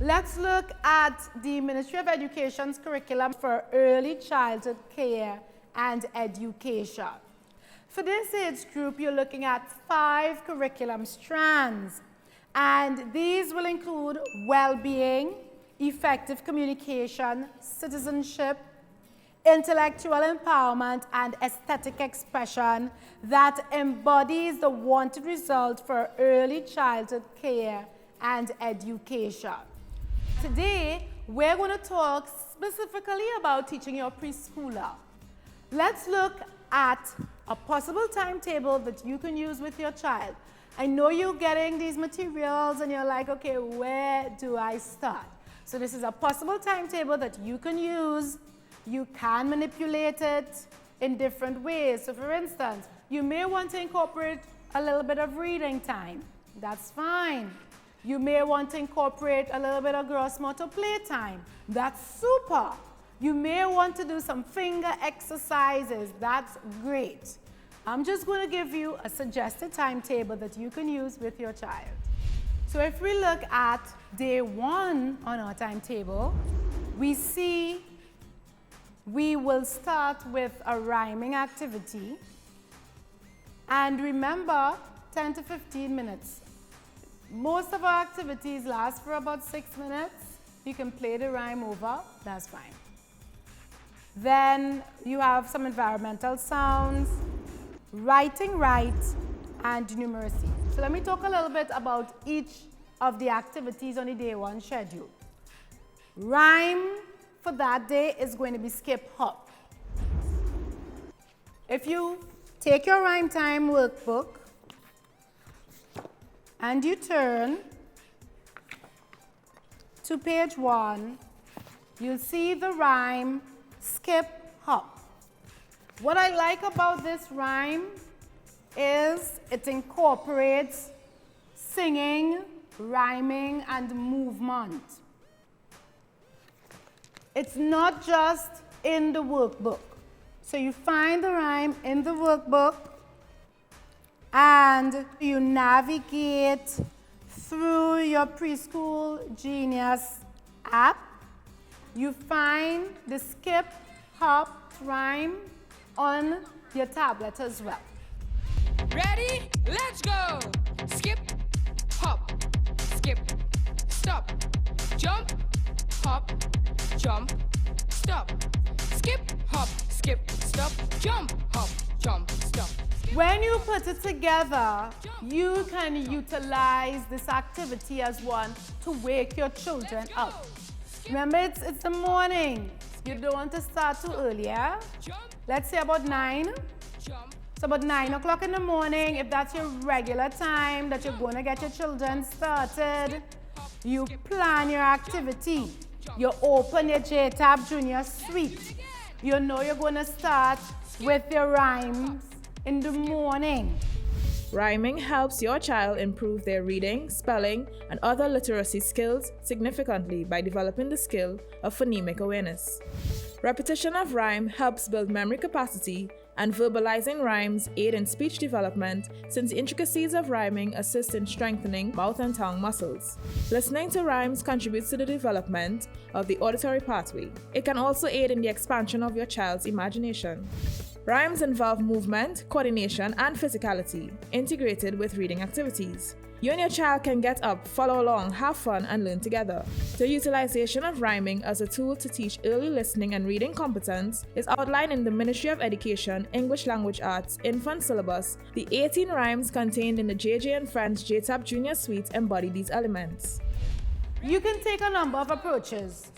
Let's look at the Ministry of Education's curriculum for early childhood care and education. For this age group, you're looking at 5 curriculum strands, and these will include well-being, effective communication, citizenship, intellectual empowerment, and aesthetic expression that embodies the wanted result for early childhood care and education. Today, we're going to talk specifically about teaching your preschooler. Let's look at a possible timetable that you can use with your child. I know you're getting these materials and you're like, okay, where do I start? So this is a possible timetable that you can use. You can manipulate it in different ways. So for instance, you may want to incorporate a little bit of reading time. That's fine. You may want to incorporate a little bit of gross motor play time. That's super. You may want to do some finger exercises. That's great. I'm just going to give you a suggested timetable that you can use with your child. So if we look at day 1 on our timetable, we see we will start with a rhyming activity. And remember, 10 to 15 minutes. Most of our activities last for about 6 minutes. You can play the rhyme over, that's fine. Then you have some environmental sounds, writing right, and numeracy. So let me talk a little bit about each of the activities on the day 1 schedule. Rhyme for that day is going to be skip hop. If you take your rhyme time workbook and you turn to page 1, you'll see the rhyme skip hop. What I like about this rhyme is it incorporates singing, rhyming, and movement. It's not just in the workbook. So you find the rhyme in the workbook and you navigate through your Preschool Genius app. You find the skip hop rhyme on your tablet as well. Ready? Let's go! Skip, hop, skip, stop, jump, hop, jump, stop. Skip, hop, skip, stop, jump, hop, jump, stop. When you put it together, you can utilize this activity as one to wake your children up. Remember, it's the morning. You don't want to start too early, yeah? Let's say about 9. So about 9 o'clock in the morning, if that's your regular time that you're going to get your children started, you plan your activity. You open your JTAB Junior Suite. You know you're going to start with your rhymes in the morning. Rhyming helps your child improve their reading, spelling, and other literacy skills significantly by developing the skill of phonemic awareness. Repetition of rhyme helps build memory capacity, and verbalizing rhymes aid in speech development since the intricacies of rhyming assist in strengthening mouth and tongue muscles. Listening to rhymes contributes to the development of the auditory pathway. It can also aid in the expansion of your child's imagination. Rhymes involve movement, coordination, and physicality, integrated with reading activities. You and your child can get up, follow along, have fun, and learn together. The utilization of rhyming as a tool to teach early listening and reading competence is outlined in the Ministry of Education, English Language Arts, Infant Syllabus. The 18 rhymes contained in the JJ&Friends JTAB Junior Suite embody these elements. You can take a number of approaches.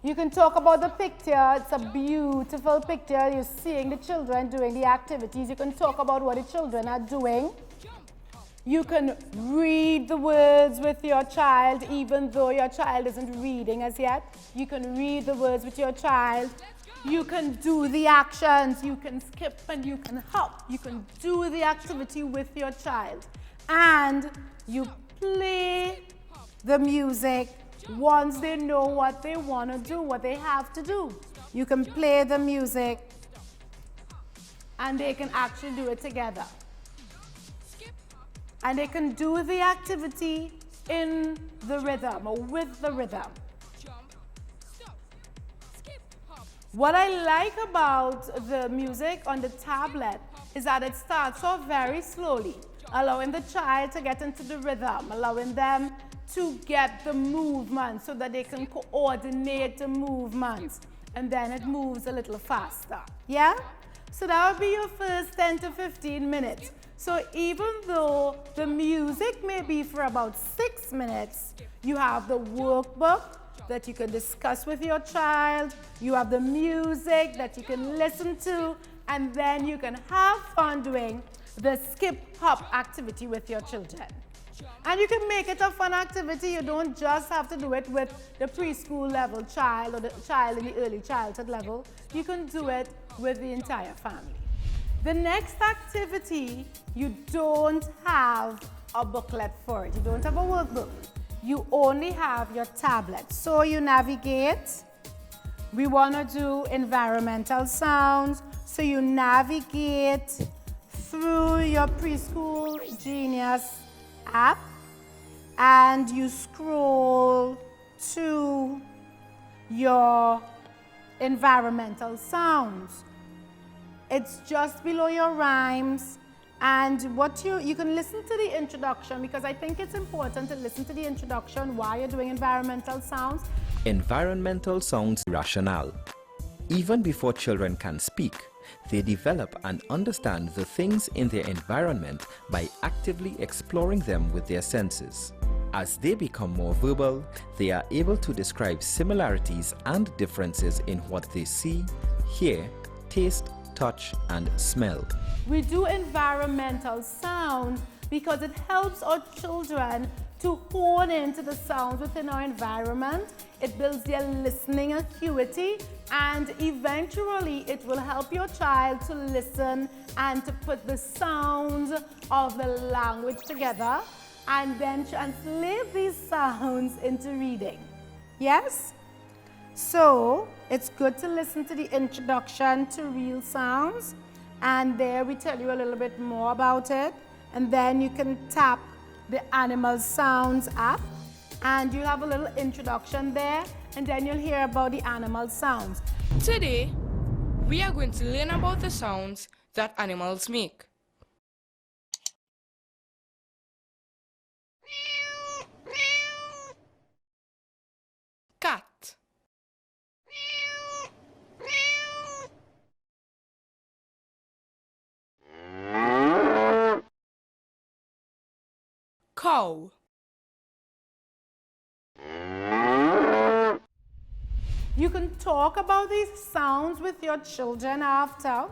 You can talk about the picture. It's a beautiful picture. You're seeing the children doing the activities. You can talk about what the children are doing. You can read the words with your child, even though your child isn't reading as yet. You can read the words with your child. You can do the actions. You can skip and you can hop. You can do the activity with your child. And you play the music once they know what they want to do, what they have to do. You can play the music and they can actually do it together. And they can do the activity in the rhythm or with the rhythm. Jump, stop, skip, hop. What I like about the music on the tablet is that it starts off very slowly, allowing the child to get into the rhythm, allowing them to get the movement so that they can coordinate the movements, and then it moves a little faster. Yeah? So that would be your first 10 to 15 minutes. So even though the music may be for about 6 minutes, you have the workbook that you can discuss with your child, you have the music that you can listen to, and then you can have fun doing the skip hop activity with your children. And you can make it a fun activity. You don't just have to do it with the preschool level child or the child in the early childhood level. You can do it with the entire family. The next activity, you don't have a booklet for it. You don't have a workbook. You only have your tablet. So you navigate. We want to do environmental sounds. So you navigate through your Preschool Genius app and you scroll to your environmental sounds. It's just below your rhymes, and what you can listen to the introduction, because I think it's important to listen to the introduction while you're doing environmental sounds. Environmental sounds rationale. Even before children can speak, they develop and understand the things in their environment by actively exploring them with their senses. As they become more verbal, they are able to describe similarities and differences in what they see, hear, taste, touch, and smell. We do environmental sound because it helps our children to hone into the sounds within our environment. It builds their listening acuity, and eventually it will help your child to listen and to put the sounds of the language together and then translate these sounds into reading. Yes? So it's good to listen to the introduction to real sounds, and there we tell you a little bit more about it, and then you can tap the Animal Sounds app and you'll have a little introduction there, and then you'll hear about the animal sounds. Today, we are going to learn about the sounds that animals make. Cat. Cow. You can talk about these sounds with your children after,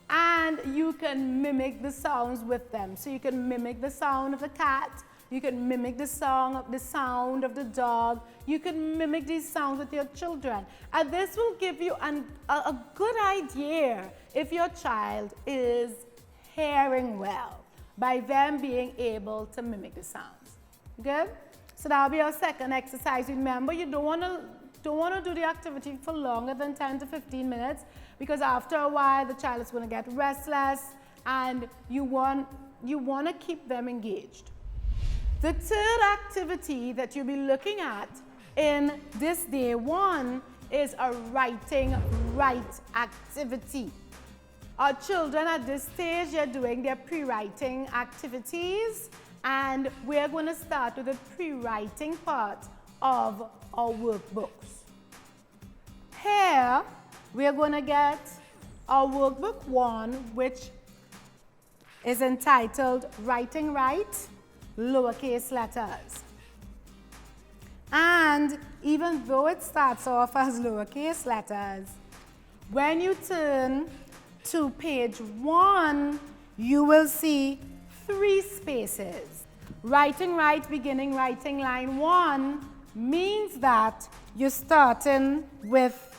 and you can mimic the sounds with them. So you can mimic the sound of the cat, you can mimic the sound of the dog, you can mimic these sounds with your children. And this will give you a good idea if your child is hearing well by them being able to mimic the sounds. Good? So that'll be our second exercise. Remember, you don't want to do the activity for longer than 10 to 15 minutes, because after a while the child is going to get restless, and you want to keep them engaged. The third activity that you'll be looking at in this day one is a writing right activity. Our children at this stage, they're doing their pre-writing activities, and we're going to start with the pre-writing part of our workbooks. Here, we're going to get our workbook 1, which is entitled Writing Right, Lowercase Letters. And even though it starts off as lowercase letters, when you turn to page 1, you will see 3 spaces. Writing right, beginning writing line 1 means that you're starting with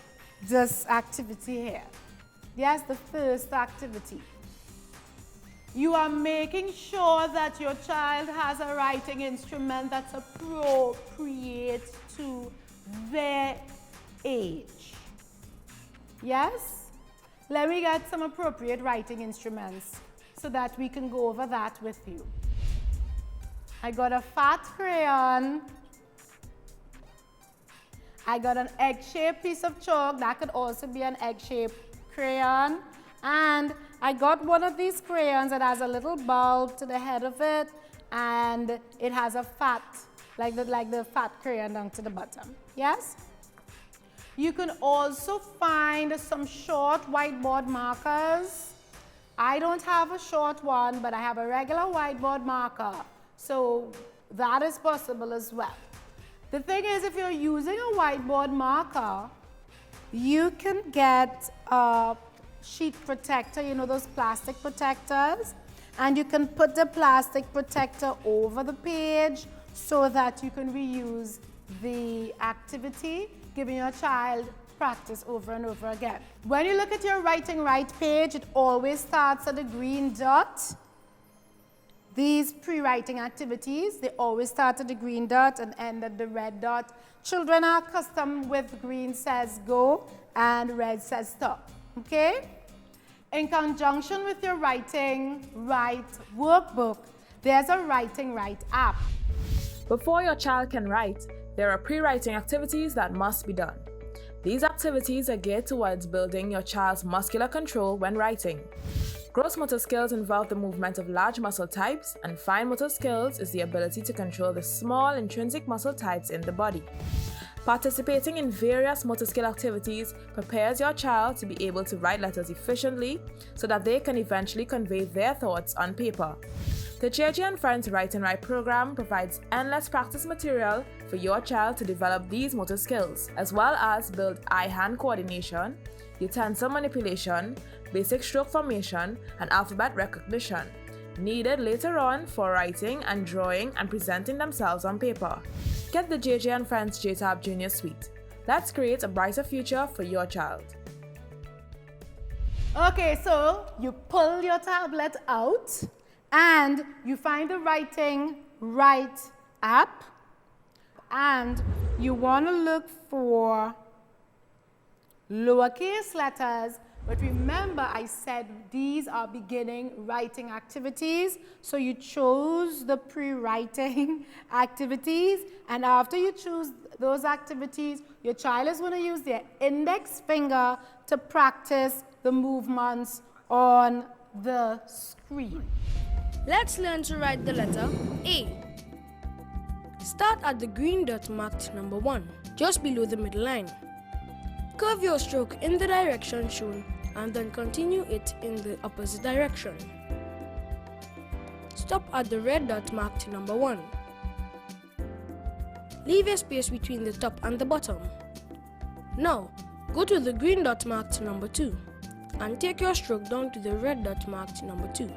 this activity here. Yes, the first activity. You are making sure that your child has a writing instrument that's appropriate to their age. Yes? Let me get some appropriate writing instruments so that we can go over that with you. I got a fat crayon. I got an egg-shaped piece of chalk. That could also be an egg-shaped crayon. And I got one of these crayons that has a little bulb to the head of it, and it has a fat, like the fat crayon down to the bottom. Yes? You can also find some short whiteboard markers. I don't have a short one, but I have a regular whiteboard marker. So that is possible as well. The thing is, if you're using a whiteboard marker, you can get a sheet protector, you know, those plastic protectors, and you can put the plastic protector over the page so that you can reuse the activity, giving your child practice over and over again. When you look at your writing right page, it always starts at the green dot. These pre-writing activities, they always start at the green dot and end at the red dot. Children are accustomed with green says go and red says stop, okay? In conjunction with your writing right workbook, there's a writing right app. Before your child can write, there are pre-writing activities that must be done. These activities are geared towards building your child's muscular control when writing. Gross motor skills involve the movement of large muscle types, and fine motor skills is the ability to control the small intrinsic muscle types in the body. Participating in various motor skill activities prepares your child to be able to write letters efficiently so that they can eventually convey their thoughts on paper. The JJ&Friends Write and Write program provides endless practice material for your child to develop these motor skills, as well as build eye-hand coordination, utensil manipulation, basic stroke formation, and alphabet recognition, needed later on for writing and drawing and presenting themselves on paper. Get the JJ&Friends JTAB Junior Suite. Let's create a brighter future for your child. Okay, so you pull your tablet out and you find the Writing Right app, and you want to look for lowercase letters, but remember I said these are beginning writing activities, so you chose the pre-writing activities, and after you choose those activities, your child is going to use their index finger to practice the movements on the screen. Let's learn to write the letter A. Start at the green dot marked number 1, just below the middle line. Curve your stroke in the direction shown and then continue it in the opposite direction. Stop at the red dot marked number 1. Leave a space between the top and the bottom. Now, go to the green dot marked number 2 and take your stroke down to the red dot marked number 2.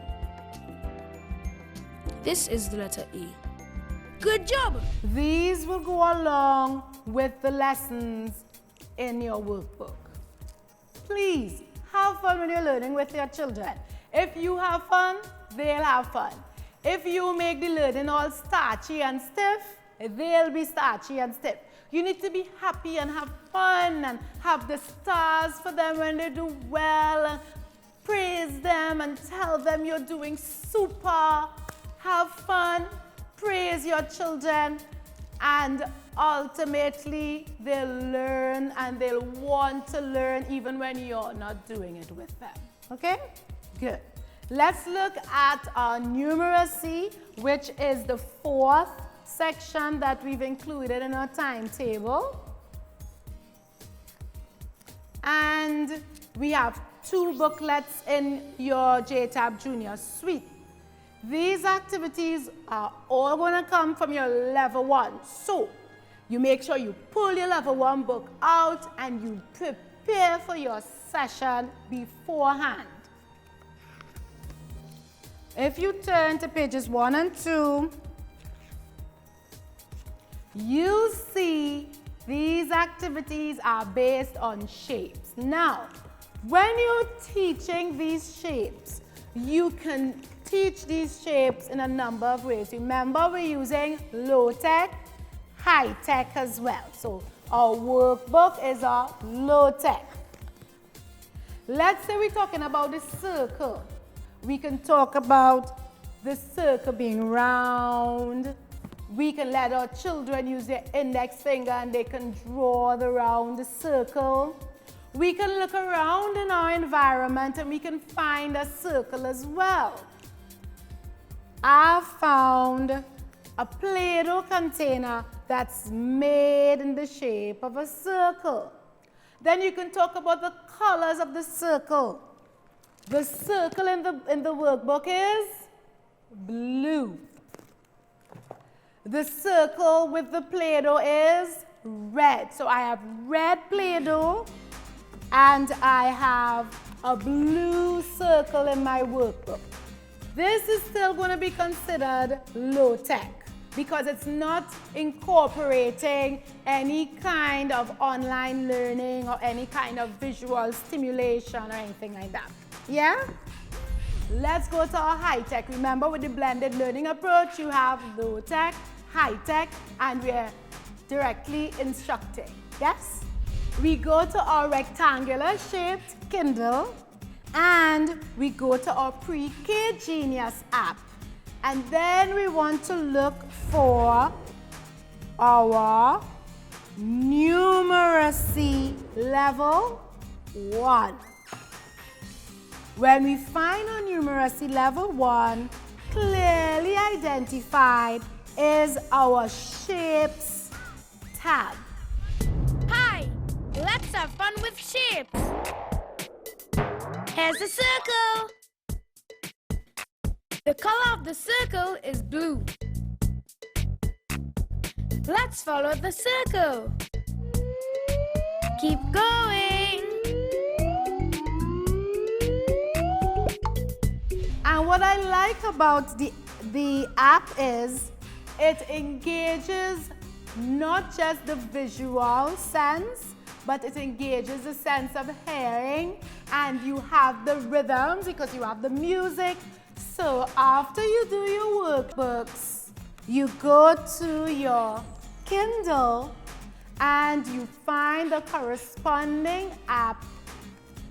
This is the letter A. Good job! These will go along with the lessons in your workbook. Please have fun when you're learning with your children. If you have fun, they'll have fun. If you make the learning all starchy and stiff, they'll be starchy and stiff. You need to be happy and have fun and have the stars for them when they do well, and praise them and tell them you're doing super. Have fun, praise your children, and ultimately they'll learn and they'll want to learn even when you're not doing it with them. Okay? Good. Let's look at our numeracy, which is the 4th section that we've included in our timetable. And we have 2 booklets in your JTAB Junior Suite. These activities are all going to come from your level 1. So, you make sure you pull your level 1 book out and you prepare for your session beforehand. If you turn to pages 1 and 2, you'll see these activities are based on shapes. Now, when you're teaching these shapes, you can teach these shapes in a number of ways. Remember, we're using low-tech, high-tech as well. So our workbook is our low-tech. Let's say we're talking about the circle. We can talk about the circle being round. We can let our children use their index finger and they can draw the round circle. We can look around in our environment and we can find a circle as well. I found a Play-Doh container that's made in the shape of a circle. Then you can talk about the colors of the circle. The circle in the workbook is blue. The circle with the Play-Doh is red. So I have red Play-Doh and I have a blue circle in my workbook. This is still going to be considered low-tech because it's not incorporating any kind of online learning or any kind of visual stimulation or anything like that. Yeah? Let's go to our high-tech. Remember, with the blended learning approach, you have low-tech, high-tech, and we're directly instructing. Yes? We go to our rectangular shaped Kindle and we go to our Pre-K Genius app. And then we want to look for our numeracy level 1. When we find our numeracy level 1, clearly identified is our shapes tab. Hi, let's have fun with shapes. Here's the circle. The color of the circle is blue. Let's follow the circle. Keep going. And what I like about the app is it engages not just the visual sense, but it engages the sense of hearing, and you have the rhythms because you have the music. So after you do your workbooks, you go to your Kindle and you find the corresponding app.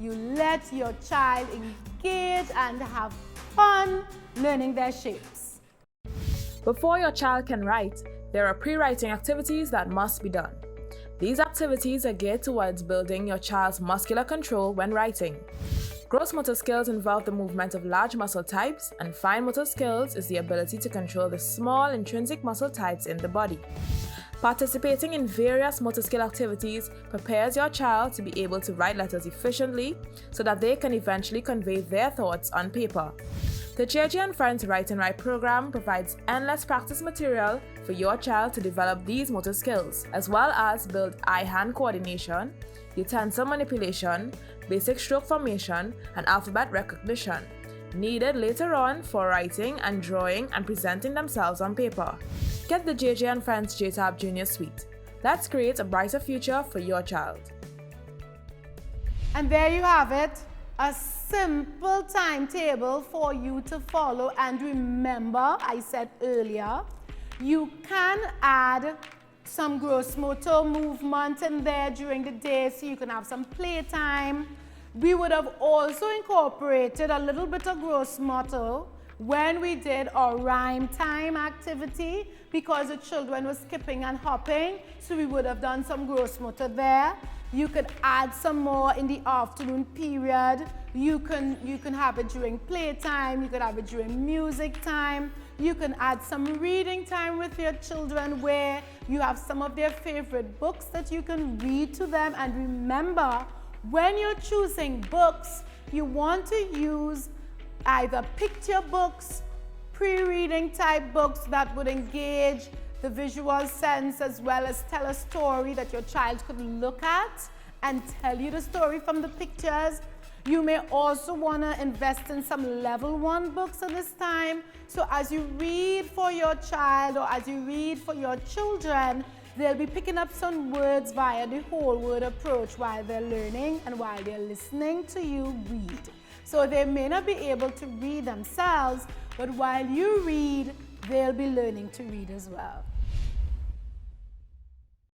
You let your child engage and have fun learning their shapes. Before your child can write, there are pre-writing activities that must be done. These activities are geared towards building your child's muscular control when writing. Gross motor skills involve the movement of large muscle types, and fine motor skills is the ability to control the small intrinsic muscle types in the body. Participating in various motor skill activities prepares your child to be able to write letters efficiently so that they can eventually convey their thoughts on paper. The JJ&Friends Write and Write program provides endless practice material for your child to develop these motor skills, as well as build eye-hand coordination, utensil manipulation, basic stroke formation, and alphabet recognition, needed later on for writing and drawing and presenting themselves on paper. Get the JJ&Friends JTAB Junior Suite. Let's create a brighter future for your child. And there you have it, a simple timetable for you to follow. And remember, I said earlier, you can add some gross motor movement in there during the day so you can have some playtime. We would have also incorporated a little bit of gross motor when we did our rhyme time activity because the children were skipping and hopping, so we would have done some gross motor there. You could add some more in the afternoon period. You can have it during playtime, you could have it during music time. You can add some reading time with your children where you have some of their favorite books that you can read to them. And remember, when you're choosing books, you want to use either picture books, pre-reading type books that would engage the visual sense as well as tell a story that your child could look at and tell you the story from the pictures. You may also want to invest in some level 1 books at this time. So as you read for your child or as you read for your children, they'll be picking up some words via the whole word approach while they're learning and while they're listening to you read. So they may not be able to read themselves, but while you read, they'll be learning to read as well.